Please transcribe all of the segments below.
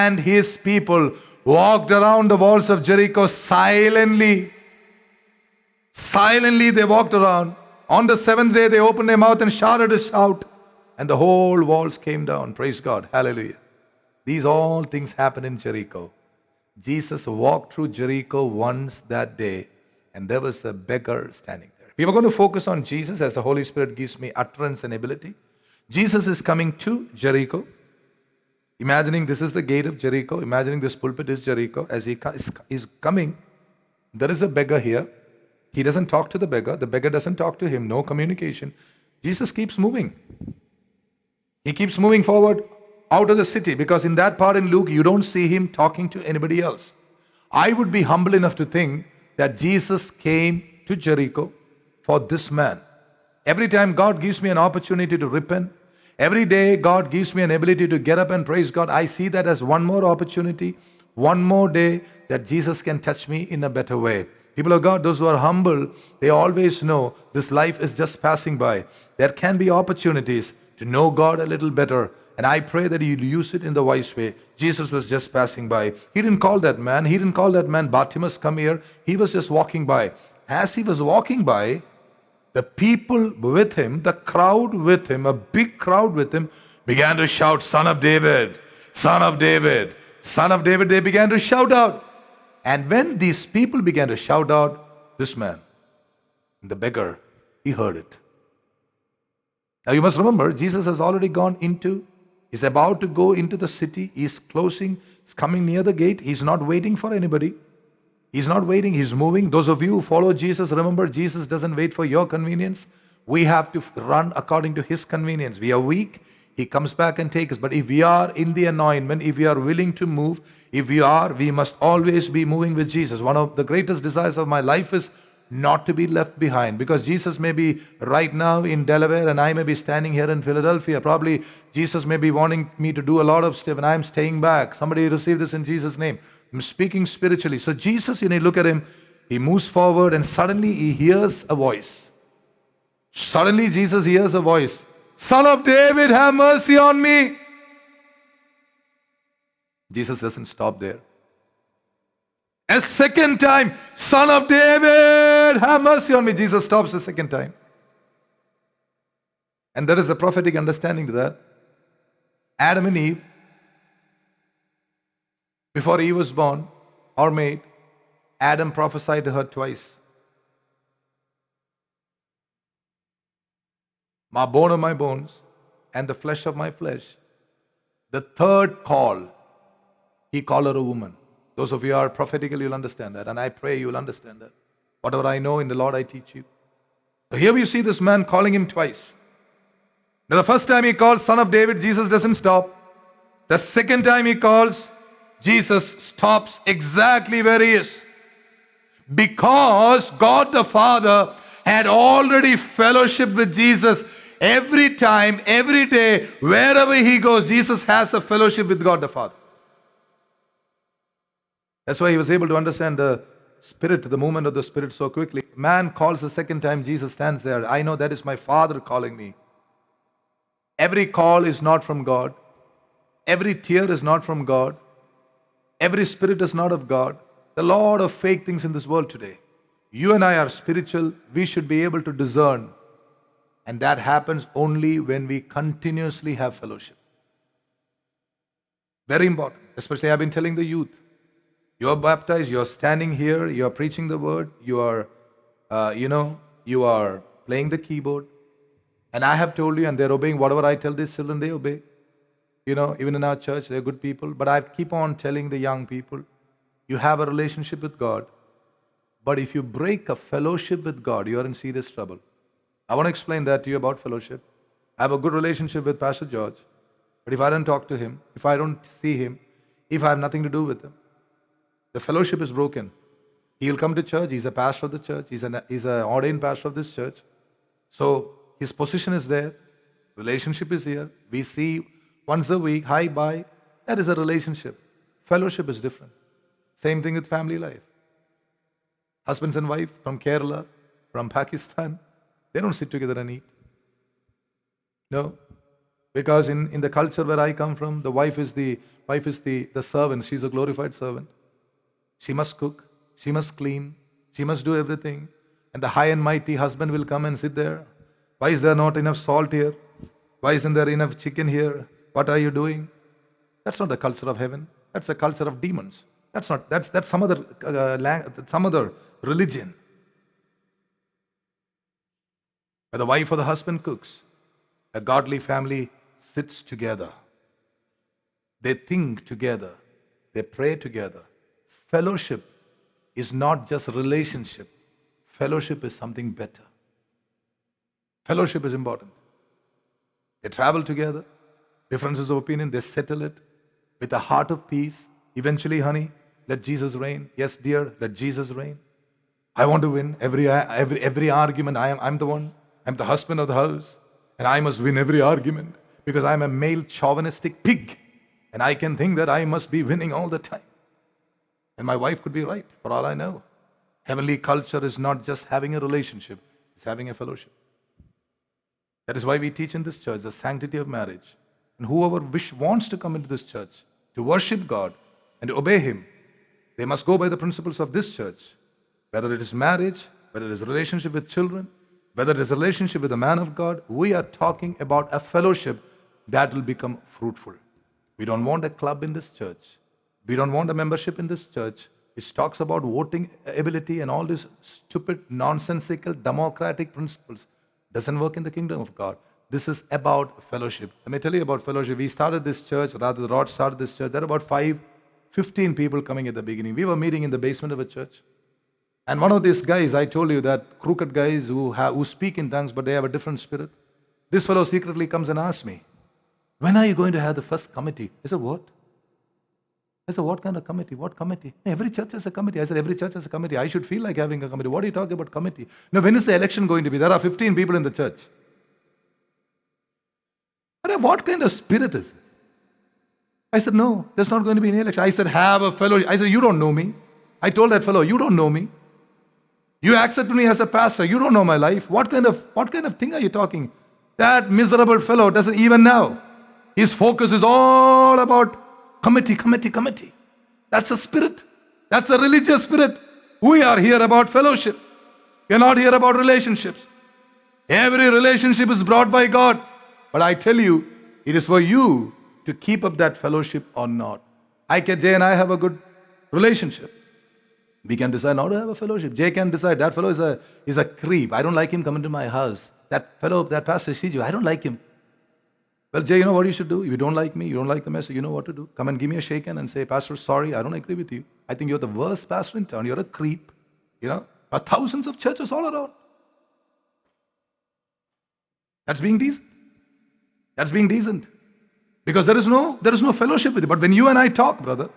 and his people walked around the walls of Jericho silently. Silently they walked around. On the seventh day, they opened their mouth and shouted a shout, and the whole walls came down. Praise God. Hallelujah. These all things happened in Jericho. Jesus walked through Jericho once that day, and there was a beggar standing there. We were going to focus on Jesus as the Holy Spirit gives me utterance and ability. Jesus is coming to Jericho. Imagining this is the gate of Jericho. Imagining this pulpit is Jericho. As he is coming, there is a beggar here. He doesn't talk to the beggar. The beggar doesn't talk to him. No communication. Jesus keeps moving. He keeps moving forward out of the city, because in that part in Luke, you don't see him talking to anybody else. I would be humble enough to think that Jesus came to Jericho for this man. Every time God gives me an opportunity to repent, every day God gives me an ability to get up and praise God, I see that as one more opportunity, one more day that Jesus can touch me in a better way. People of God, those who are humble, they always know this life is just passing by. There can be opportunities to know God a little better. And I pray that you'll use it in the wise way. Jesus was just passing by. He didn't call that man. He didn't call that man, Bartimaeus, come here. He was just walking by. As he was walking by, the people with him, the crowd with him, a big crowd with him, began to shout, Son of David, Son of David, Son of David. They began to shout out. And when these people began to shout out, this man, the beggar, he heard it. Now you must remember, Jesus has already gone into, he's about to go into the city. He's closing, he's coming near the gate. He's not waiting for anybody. He's not waiting, he's moving. Those of you who follow Jesus, remember, Jesus doesn't wait for your convenience. We have to run according to his convenience. We are weak, he comes back and takes us. But if we are in the anointment, if we are willing to move, if we are, we must always be moving with Jesus. One of the greatest desires of my life is not to be left behind, because Jesus may be right now in Delaware and I may be standing here in Philadelphia. Probably Jesus may be wanting me to do a lot of stuff and I'm staying back. Somebody receive this in Jesus' name. I'm speaking spiritually. So Jesus, you look at him, he moves forward and suddenly he hears a voice. Suddenly Jesus hears a voice. Son of David, have mercy on me. Jesus doesn't stop there. A second time, Son of David, have mercy on me. Jesus stops a second time. And there is a prophetic understanding to that. Adam and Eve, before Eve was born or made, Adam prophesied to her twice. My bone of my bones and the flesh of my flesh. The third call, he called her a woman. Those of you who are prophetical, you'll understand that. And I pray you'll understand that. Whatever I know in the Lord, I teach you. So here we see this man calling him twice. Now the first time he calls Son of David, Jesus doesn't stop. The second time he calls, Jesus stops exactly where he is. Because God the Father had already fellowship with Jesus. Every time, every day, wherever he goes, Jesus has a fellowship with God the Father. That's why he was able to understand the Spirit, the movement of the Spirit so quickly. Man calls the second time, Jesus stands there. I know that is my Father calling me. Every call is not from God. Every tear is not from God. Every spirit is not of God. The lot of fake things in this world today. You and I are spiritual. We should be able to discern. And that happens only when we continuously have fellowship. Very important. Especially I've been telling the youth. You are baptized, you are standing here, you are preaching the word, you are, you are playing the keyboard. And I have told you, and they're obeying whatever I tell these children, they obey. Even in our church, they're good people. But I keep on telling the young people, you have a relationship with God. But if you break a fellowship with God, you are in serious trouble. I want to explain that to you about fellowship. I have a good relationship with Pastor George. But if I don't talk to him, if I don't see him, if I have nothing to do with him, the fellowship is broken. He'll come to church. He's a pastor of the church. He's an ordained pastor of this church. So his position is there. Relationship is here. We see once a week, hi, bye. That is a relationship. Fellowship is different. Same thing with family life. Husbands and wife from Kerala, from Pakistan, they don't sit together and eat. No. Because in the culture where I come from, the wife is the servant. She's a glorified servant. She must cook, she must clean, she must do everything. And the high and mighty husband will come and sit there. Why is there not enough salt here? Why isn't there enough chicken here? What are you doing? That's not the culture of heaven. That's a culture of demons. That's some other religion. Where the wife or the husband cooks, a godly family sits together. They think together. They pray together. Fellowship is not just relationship. Fellowship is something better. Fellowship is important. They travel together. Differences of opinion, they settle it with a heart of peace. Eventually, honey, let Jesus reign. Yes, dear, let Jesus reign. I want to win every argument. I'm the one. I'm the husband of the house. And I must win every argument because I'm a male chauvinistic pig. And I can think that I must be winning all the time. And my wife could be right, for all I know. Heavenly culture is not just having a relationship, it's having a fellowship. That is why we teach in this church the sanctity of marriage. And whoever wants to come into this church to worship God and to obey Him, they must go by the principles of this church. Whether it is marriage, whether it is relationship with children, whether it is a relationship with a man of God, we are talking about a fellowship that will become fruitful. We don't want a club in this church. We don't want a membership in this church which talks about voting ability and all these stupid, nonsensical, democratic principles. Doesn't work in the kingdom of God. This is about fellowship. Let me tell you about fellowship. We started this church, rather the Rod started this church. There were about 15 people coming at the beginning. We were meeting in the basement of a church. And one of these guys, I told you that crooked guys who speak in tongues, but they have a different spirit. This fellow secretly comes and asks me, when are you going to have the first committee? I said, what? I said, what kind of committee? What committee? Every church has a committee. I said, every church has a committee. I should feel like having a committee. What are you talking about committee? No, when is the election going to be? There are 15 people in the church. I said, what kind of spirit is this? I said, no, there's not going to be any election. I said, have a fellow. I said, you don't know me. I told that fellow, you don't know me. You accepted me as a pastor. You don't know my life. What kind of thing are you talking? That miserable fellow doesn't even know. His focus is all about committee. That's a spirit. That's a religious spirit. We are here about fellowship. We are not here about relationships. Every relationship is brought by God. But I tell you, it is for you to keep up that fellowship or not. Jay and I have a good relationship. We can decide not to have a fellowship. Jay can decide that fellow is a creep. I don't like him coming to my house. That fellow, that pastor Shiju, I don't like him. Well, Jay, you know what you should do? If you don't like me, you don't like the message, you know what to do. Come and give me a shake hand and say, Pastor, sorry, I don't agree with you. I think you're the worst pastor in town. You're a creep. You know, there are thousands of churches all around. That's being decent. That's being decent. Because there is no fellowship with you. But when you and I talk, brother,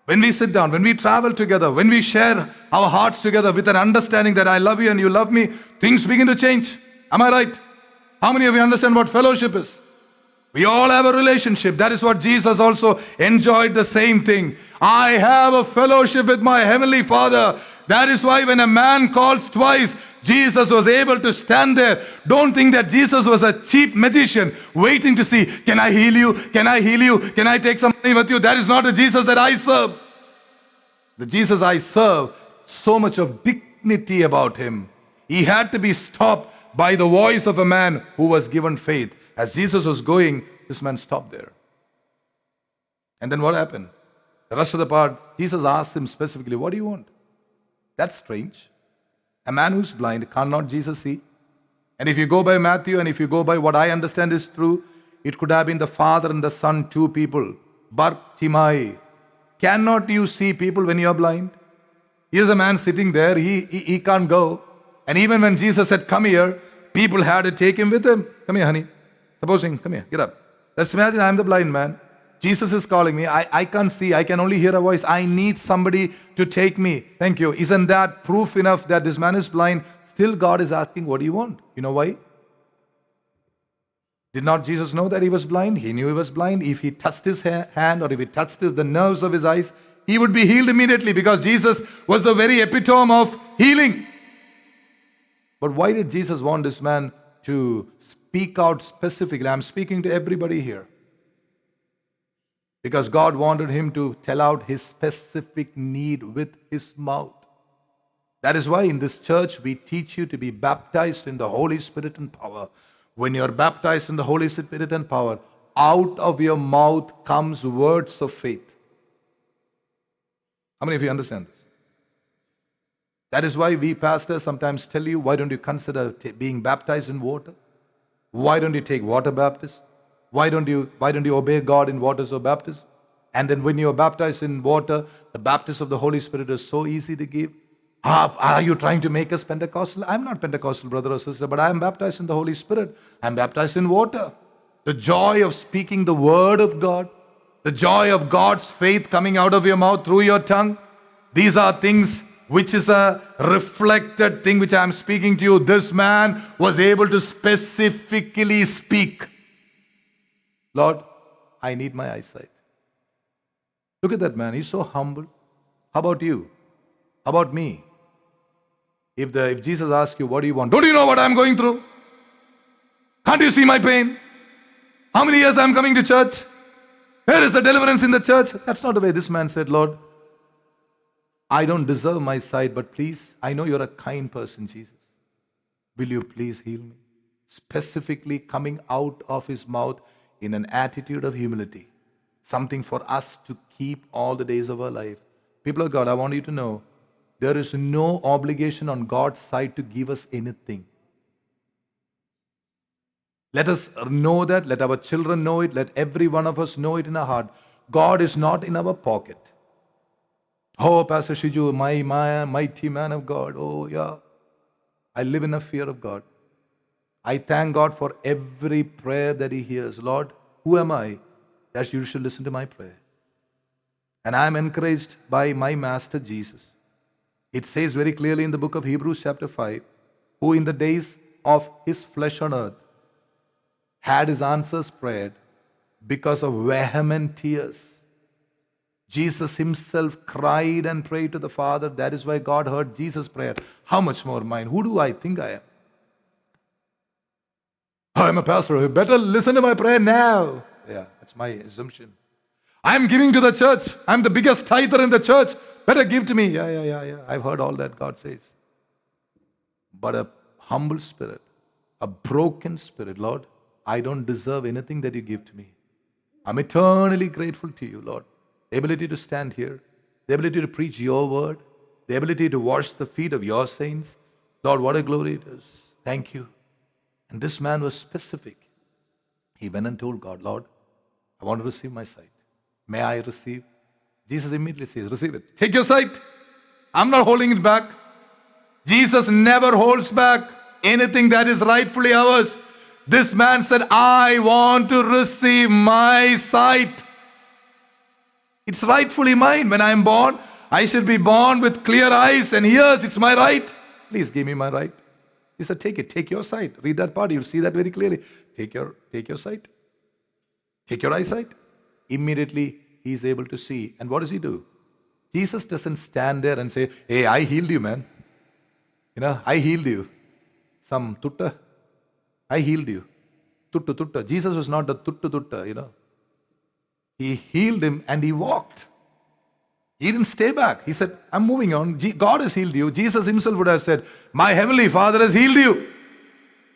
when we sit down, when we travel together, when we share our hearts together with an understanding that I love you and you love me, things begin to change. Am I right? How many of you understand what fellowship is? We all have a relationship. That is what Jesus also enjoyed, the same thing. I have a fellowship with my heavenly Father. That is why when a man calls twice, Jesus was able to stand there. Don't think that Jesus was a cheap magician waiting to see, can I heal you? Can I heal you? Can I take some money with you? That is not the Jesus that I serve. The Jesus I serve, so much of dignity about him. He had to be stopped by the voice of a man who was given faith. As Jesus was going, this man stopped there. And then what happened? The rest of the part, Jesus asked him specifically, what do you want? That's strange. A man who's blind, cannot Jesus see? And if you go by Matthew and if you go by what I understand is true, it could have been the father and the son, two people. Bartimaeus. Cannot you see people when you are blind? Here's a man sitting there, he can't go. And even when Jesus said, come here, people had to take him with them. Come here, honey. Supposing, come here, get up. Let's imagine I'm the blind man. Jesus is calling me. I can't see. I can only hear a voice. I need somebody to take me. Thank you. Isn't that proof enough that this man is blind? Still God is asking, what do you want? You know why? Did not Jesus know that he was blind? He knew he was blind. If he touched his hand or if he touched the nerves of his eyes, he would be healed immediately because Jesus was the very epitome of healing. But why did Jesus want this man to speak out specifically. I'm speaking to everybody here. Because God wanted him to tell out his specific need with his mouth. That is why in this church we teach you to be baptized in the Holy Spirit and power. When you're baptized in the Holy Spirit and power, out of your mouth comes words of faith. How many of you understand this? That is why we pastors sometimes tell you, why don't you consider being baptized in water? Why don't you take water baptism? Why don't you obey God in waters of baptism? And then when you are baptized in water, the baptism of the Holy Spirit is so easy to give. Are you trying to make us Pentecostal? I'm not Pentecostal, brother or sister, but I am baptized in the Holy Spirit. I'm baptized in water. The joy of speaking the word of God, the joy of God's faith coming out of your mouth through your tongue. These are things which is a reflected thing which I am speaking to you. This man was able to specifically speak, Lord, I need my eyesight. Look at that man. He's so humble. How about you? How about me? If Jesus asks you, what do you want? Don't you know what I'm going through? Can't you see my pain? How many years I'm coming to church? Where is the deliverance in the church? That's not the way this man said, Lord, I don't deserve my sight, but please, I know you're a kind person, Jesus. Will you please heal me? Specifically coming out of his mouth in an attitude of humility. Something for us to keep all the days of our life. People of God, I want you to know, there is no obligation on God's side to give us anything. Let us know that. Let our children know it. Let every one of us know it in our heart. God is not in our pocket. Oh, Pastor Shiju, my mighty man of God. Oh, yeah. I live in a fear of God. I thank God for every prayer that he hears. Lord, who am I that you should listen to my prayer? And I am encouraged by my Master Jesus. It says very clearly in the book of Hebrews chapter 5, who in the days of his flesh on earth had his answers prayed because of vehement tears. Jesus himself cried and prayed to the Father. That is why God heard Jesus' prayer. How much more mine? Who do I think I am? Oh, I'm a pastor. You better listen to my prayer now. Yeah, that's my assumption. I'm giving to the church. I'm the biggest tither in the church. Better give to me. Yeah. I've heard all that God says. But a humble spirit, a broken spirit, Lord, I don't deserve anything that you give to me. I'm eternally grateful to you, Lord. The ability to stand here, the ability to preach your word, the ability to wash the feet of your saints. Lord, what a glory it is. Thank you. And this man was specific. He went and told God, Lord, I want to receive my sight. May I receive? Jesus immediately says, receive it. Take your sight. I'm not holding it back. Jesus never holds back anything that is rightfully ours. This man said, I want to receive my sight. It's rightfully mine. When I'm born, I should be born with clear eyes and ears. It's my right. Please give me my right. He said, take it. Take your sight. Read that part. You'll see that very clearly. Take your sight. Take your eyesight. Immediately, he is able to see. And what does he do? Jesus doesn't stand there and say, hey, I healed you, man. I healed you. Some tutta. I healed you. Tutta. Jesus was not the tutta. He healed him and he walked. He didn't stay back. He said, I'm moving on. God has healed you. Jesus himself would have said, my heavenly Father has healed you.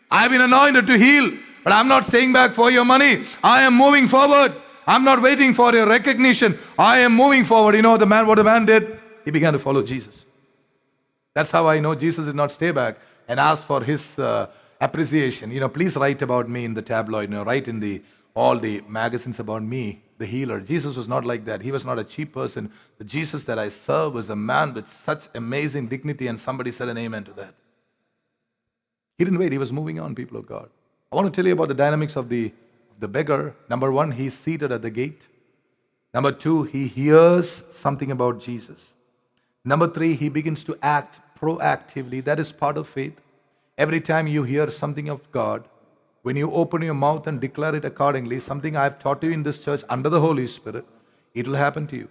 I've been anointed to heal, but I'm not staying back for your money. I am moving forward. I'm not waiting for your recognition. I am moving forward. What the man did? He began to follow Jesus. That's how I know Jesus did not stay back and ask for his appreciation. Please write about me in the tabloid. Write in all the magazines about me, the healer. Jesus was not like that. He was not a cheap person. The Jesus that I serve was a man with such amazing dignity, and somebody said an amen to that. He didn't wait. He was moving on, people of God. I want to tell you about the dynamics of the beggar. Number one, he's seated at the gate. Number two, he hears something about Jesus. Number three, he begins to act proactively. That is part of faith. Every time you hear something of God, when you open your mouth and declare it accordingly, something I've taught you in this church under the Holy Spirit, it will happen to you.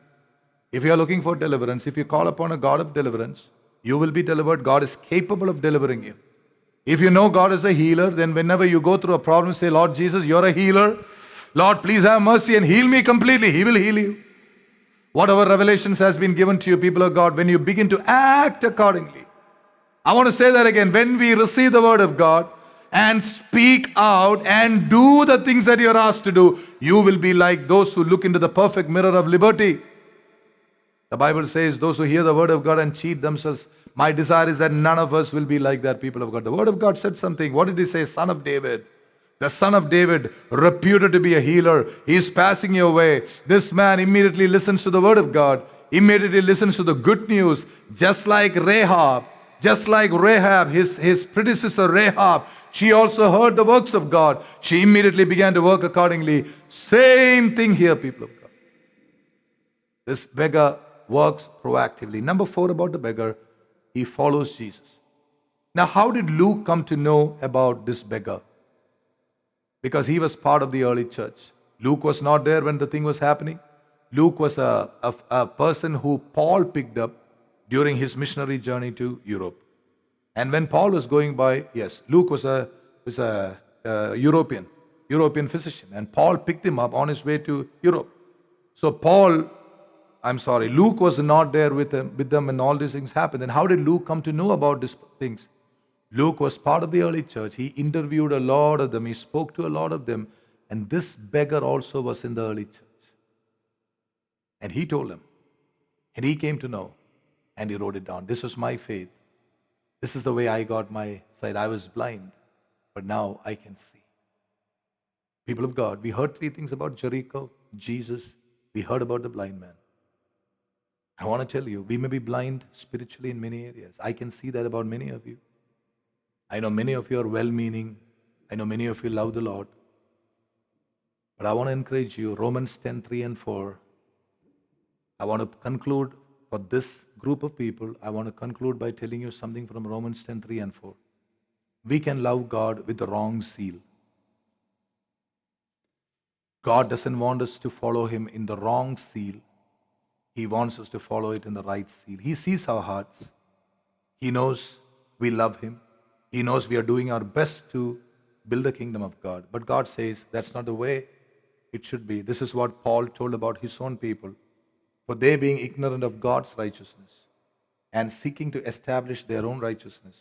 If you are looking for deliverance, if you call upon a God of deliverance, you will be delivered. God is capable of delivering you. If you know God is a healer, then whenever you go through a problem, say, Lord Jesus, you're a healer. Lord, please have mercy and heal me completely. He will heal you. Whatever revelations has been given to you, people of God, when you begin to act accordingly. I want to say that again. When we receive the word of God and speak out and do the things that you're asked to do, you will be like those who look into the perfect mirror of liberty. The Bible says, those who hear the word of God and cheat themselves, my desire is that none of us will be like that, people of God. The word of God said something. What did he say? Son of David. The son of David, reputed to be a healer. He is passing your way. This man immediately listens to the word of God, immediately listens to the good news, just like Rahab, his predecessor Rahab. She also heard the works of God. She immediately began to work accordingly. Same thing here, people of God. This beggar works proactively. Number 4 about the beggar, he follows Jesus. Now, how did Luke come to know about this beggar? Because he was part of the early church. Luke was not there when the thing was happening. Luke was a person who Paul picked up during his missionary journey to Europe. And when Paul was going by, yes, Luke was a European physician. And Paul picked him up on his way to Europe. So Luke was not there with them when all these things happened. And how did Luke come to know about these things? Luke was part of the early church. He interviewed a lot of them. He spoke to a lot of them. And this beggar also was in the early church. And he told him. And he came to know. And he wrote it down. This was my faith. This is the way I got my sight. I was blind. But now I can see. People of God, we heard 3 things about Jericho, Jesus. We heard about the blind man. I want to tell you, we may be blind spiritually in many areas. I can see that about many of you. I know many of you are well-meaning. I know many of you love the Lord. But I want to encourage you, Romans 10, 3 and 4. I want to conclude for this group of people, I want to conclude by telling you something from Romans 10, 3 and 4. We can love God with the wrong zeal. God doesn't want us to follow Him in the wrong zeal. He wants us to follow it in the right zeal. He sees our hearts. He knows we love Him. He knows we are doing our best to build the kingdom of God. But God says that's not the way it should be. This is what Paul told about his own people. For they, being ignorant of God's righteousness and seeking to establish their own righteousness,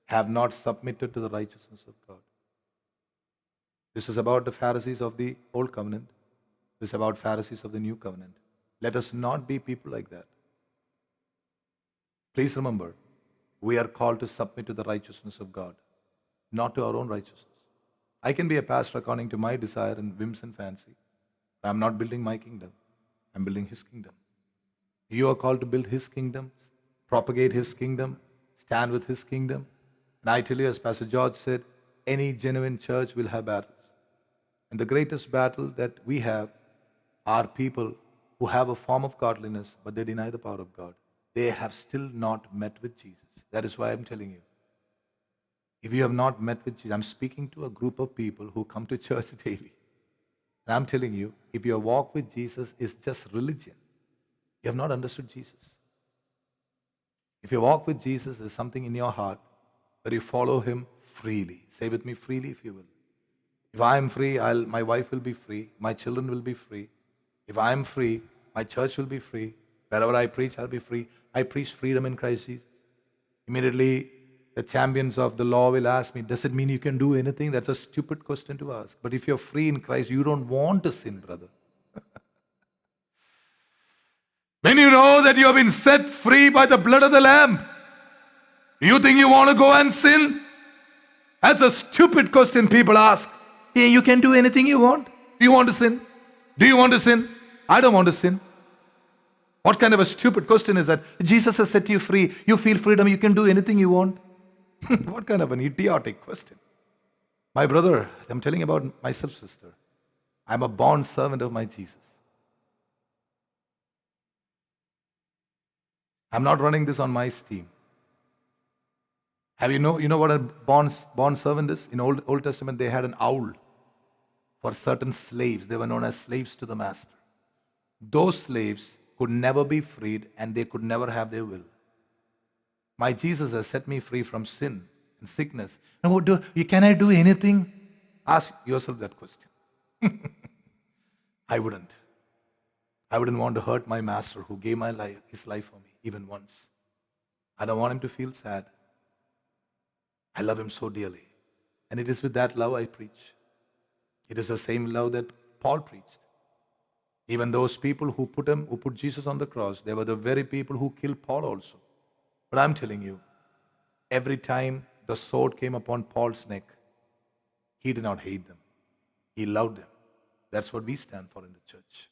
have not submitted to the righteousness of God. This is about the Pharisees of the Old Covenant. This is about Pharisees of the New Covenant. Let us not be people like that. Please remember, we are called to submit to the righteousness of God, not to our own righteousness. I can be a pastor according to my desire and whims and fancy. I'm not building my kingdom. I'm building His kingdom. You are called to build His kingdom, propagate His kingdom, stand with His kingdom. And I tell you, as Pastor George said, any genuine church will have battles. And the greatest battle that we have are people who have a form of godliness, but they deny the power of God. They have still not met with Jesus. That is why I'm telling you. If you have not met with Jesus, I'm speaking to a group of people who come to church daily. And I'm telling you, if your walk with Jesus is just religion, you have not understood Jesus. If your walk with Jesus is something in your heart where you follow Him freely, say with me, freely if you will. If I am free, my wife will be free, my children will be free. If I am free, my church will be free. Wherever I preach, I'll be free. I preach freedom in Christ Jesus. Immediately, the champions of the law will ask me, does it mean you can do anything? That's a stupid question to ask. But if you're free in Christ, you don't want to sin, brother. When you know that you have been set free by the blood of the Lamb, you think you want to go and sin? That's a stupid question people ask. Hey, you can do anything you want. Do you want to sin? Do you want to sin? I don't want to sin. What kind of a stupid question is that? Jesus has set you free. You feel freedom. You can do anything you want. What kind of an idiotic question? My brother, I'm telling you about myself, sister. I'm a bond servant of my Jesus. I'm not running this on my steam. You know what a bond servant is? In Old Testament, they had an owl for certain slaves. They were known as slaves to the master. Those slaves could never be freed and they could never have their will. My Jesus has set me free from sin in sickness. And can I do anything? Ask yourself that question. I wouldn't. I wouldn't want to hurt my master who gave his life for me, even once. I don't want him to feel sad. I love him so dearly. And it is with that love I preach. It is the same love that Paul preached. Even those people who put Jesus on the cross, they were the very people who killed Paul also. But I'm telling you, every time the sword came upon Paul's neck, he did not hate them. He loved them. That's what we stand for in the church.